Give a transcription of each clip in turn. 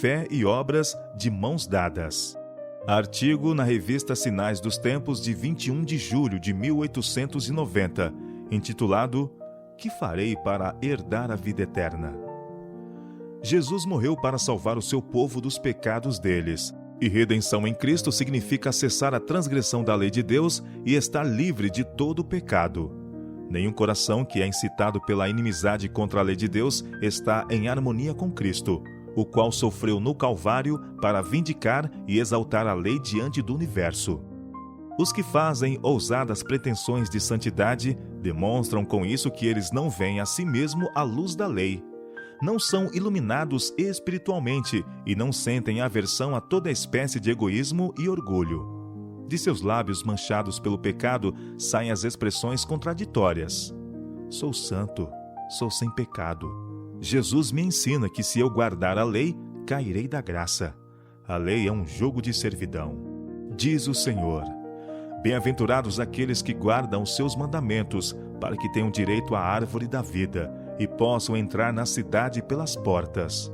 fé e obras de mãos dadas. Artigo na revista Sinais dos Tempos de 21 de julho de 1890, intitulado Que farei para herdar a vida eterna? Jesus morreu para salvar o seu povo dos pecados deles. E redenção em Cristo significa cessar a transgressão da lei de Deus e estar livre de todo o pecado. Nenhum coração que é incitado pela inimizade contra a lei de Deus está em harmonia com Cristo, o qual sofreu no Calvário para vindicar e exaltar a lei diante do universo. Os que fazem ousadas pretensões de santidade demonstram com isso que eles não veem a si mesmo à luz da lei. Não são iluminados espiritualmente e não sentem aversão a toda espécie de egoísmo e orgulho. De seus lábios manchados pelo pecado saem as expressões contraditórias. Sou santo, sou sem pecado. Jesus me ensina que se eu guardar a lei, cairei da graça. A lei é um jugo de servidão. Diz o Senhor: bem-aventurados aqueles que guardam os seus mandamentos, para que tenham direito à árvore da vida e possam entrar na cidade pelas portas.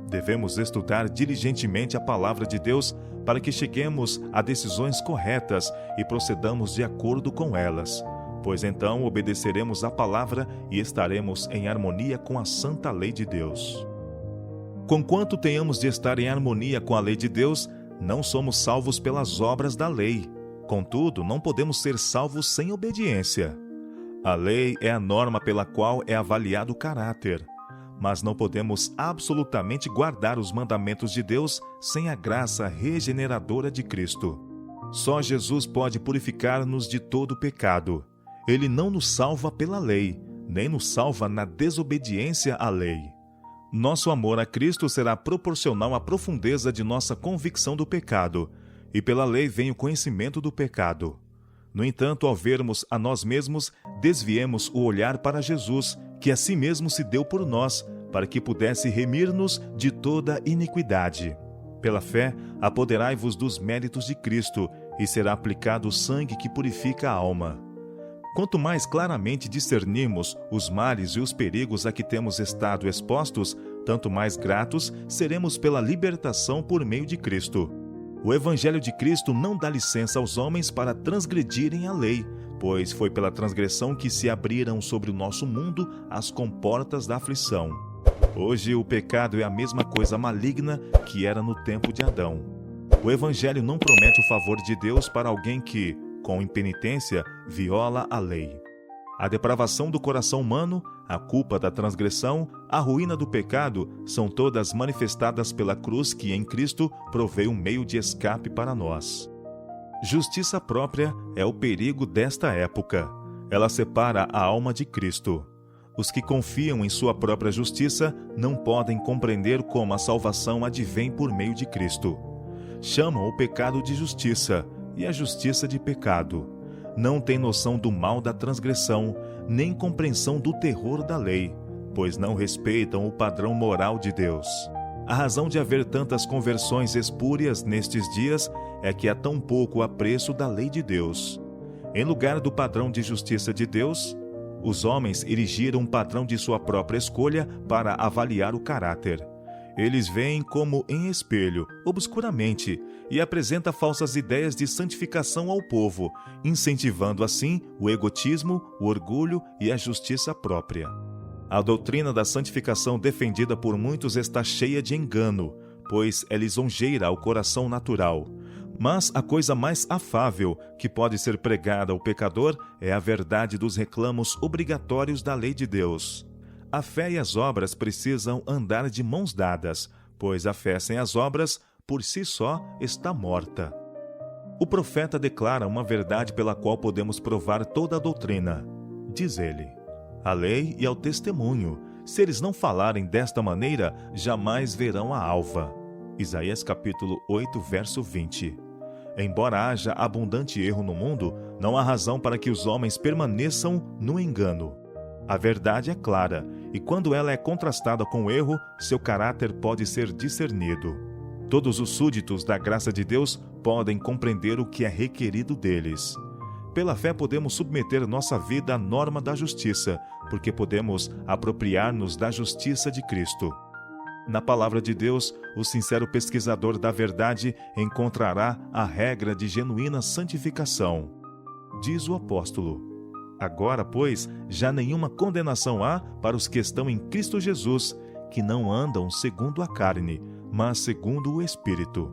Devemos estudar diligentemente a palavra de Deus para que cheguemos a decisões corretas e procedamos de acordo com elas, pois então obedeceremos à palavra e estaremos em harmonia com a santa lei de Deus. Conquanto tenhamos de estar em harmonia com a lei de Deus, não somos salvos pelas obras da lei. Contudo, não podemos ser salvos sem obediência. A lei é a norma pela qual é avaliado o caráter, mas não podemos absolutamente guardar os mandamentos de Deus sem a graça regeneradora de Cristo. Só Jesus pode purificar-nos de todo pecado. Ele não nos salva pela lei, nem nos salva na desobediência à lei. Nosso amor a Cristo será proporcional à profundeza de nossa convicção do pecado, e pela lei vem o conhecimento do pecado. No entanto, ao vermos a nós mesmos, desviemos o olhar para Jesus, que a si mesmo se deu por nós, para que pudesse remir-nos de toda iniquidade. Pela fé, apoderai-vos dos méritos de Cristo, e será aplicado o sangue que purifica a alma. Quanto mais claramente discernirmos os males e os perigos a que temos estado expostos, tanto mais gratos seremos pela libertação por meio de Cristo. O Evangelho de Cristo não dá licença aos homens para transgredirem a lei, pois foi pela transgressão que se abriram sobre o nosso mundo as comportas da aflição. Hoje o pecado é a mesma coisa maligna que era no tempo de Adão. O Evangelho não promete o favor de Deus para alguém que, com impenitência, viola a lei. A depravação do coração humano, a culpa da transgressão, a ruína do pecado são todas manifestadas pela cruz que em Cristo provê um meio de escape para nós. Justiça própria é o perigo desta época. Ela separa a alma de Cristo. Os que confiam em sua própria justiça não podem compreender como a salvação advém por meio de Cristo. Chamam o pecado de justiça e a justiça de pecado. Não têm noção do mal da transgressão, nem compreensão do terror da lei, pois não respeitam o padrão moral de Deus. A razão de haver tantas conversões espúrias nestes dias é que há tão pouco apreço da lei de Deus. Em lugar do padrão de justiça de Deus, os homens erigiram um padrão de sua própria escolha para avaliar o caráter. Eles veem como em espelho, obscuramente, e apresenta falsas ideias de santificação ao povo, incentivando assim o egotismo, o orgulho e a justiça própria. A doutrina da santificação defendida por muitos está cheia de engano, pois é lisonjeira ao coração natural. Mas a coisa mais afável que pode ser pregada ao pecador é a verdade dos reclamos obrigatórios da lei de Deus. A fé e as obras precisam andar de mãos dadas, pois a fé sem as obras, por si só, está morta. O profeta declara uma verdade pela qual podemos provar toda a doutrina. Diz ele: a lei e ao testemunho, se eles não falarem desta maneira, jamais verão a alva. Isaías capítulo 8, verso 20. Embora haja abundante erro no mundo, não há razão para que os homens permaneçam no engano. A verdade é clara, e quando ela é contrastada com o erro, seu caráter pode ser discernido. Todos os súditos da graça de Deus podem compreender o que é requerido deles. Pela fé podemos submeter nossa vida à norma da justiça, porque podemos apropriar-nos da justiça de Cristo. Na palavra de Deus, o sincero pesquisador da verdade encontrará a regra de genuína santificação. Diz o apóstolo: agora, pois, já nenhuma condenação há para os que estão em Cristo Jesus, que não andam segundo a carne, mas segundo o Espírito.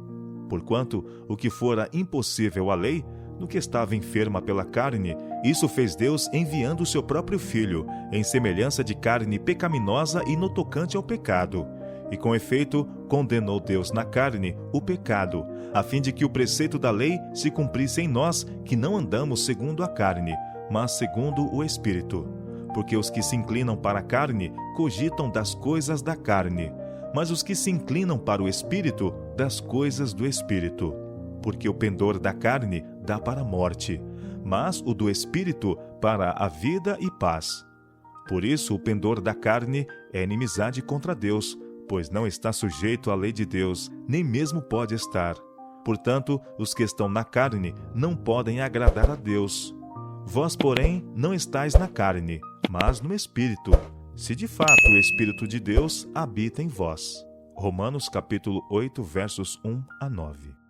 Porquanto, o que fora impossível à lei, no que estava enferma pela carne, isso fez Deus enviando o seu próprio Filho, em semelhança de carne pecaminosa e no tocante ao pecado. E com efeito, condenou Deus na carne o pecado, a fim de que o preceito da lei se cumprisse em nós, que não andamos segundo a carne, mas segundo o Espírito. Porque os que se inclinam para a carne cogitam das coisas da carne, mas os que se inclinam para o Espírito, das coisas do Espírito. Porque o pendor da carne dá para a morte, mas o do Espírito para a vida e paz. Por isso o pendor da carne é inimizade contra Deus, pois não está sujeito à lei de Deus, nem mesmo pode estar. Portanto, os que estão na carne não podem agradar a Deus. Vós, porém, não estáis na carne, mas no Espírito, se de fato o Espírito de Deus habita em vós. Romanos capítulo 8, versos 1 a 9.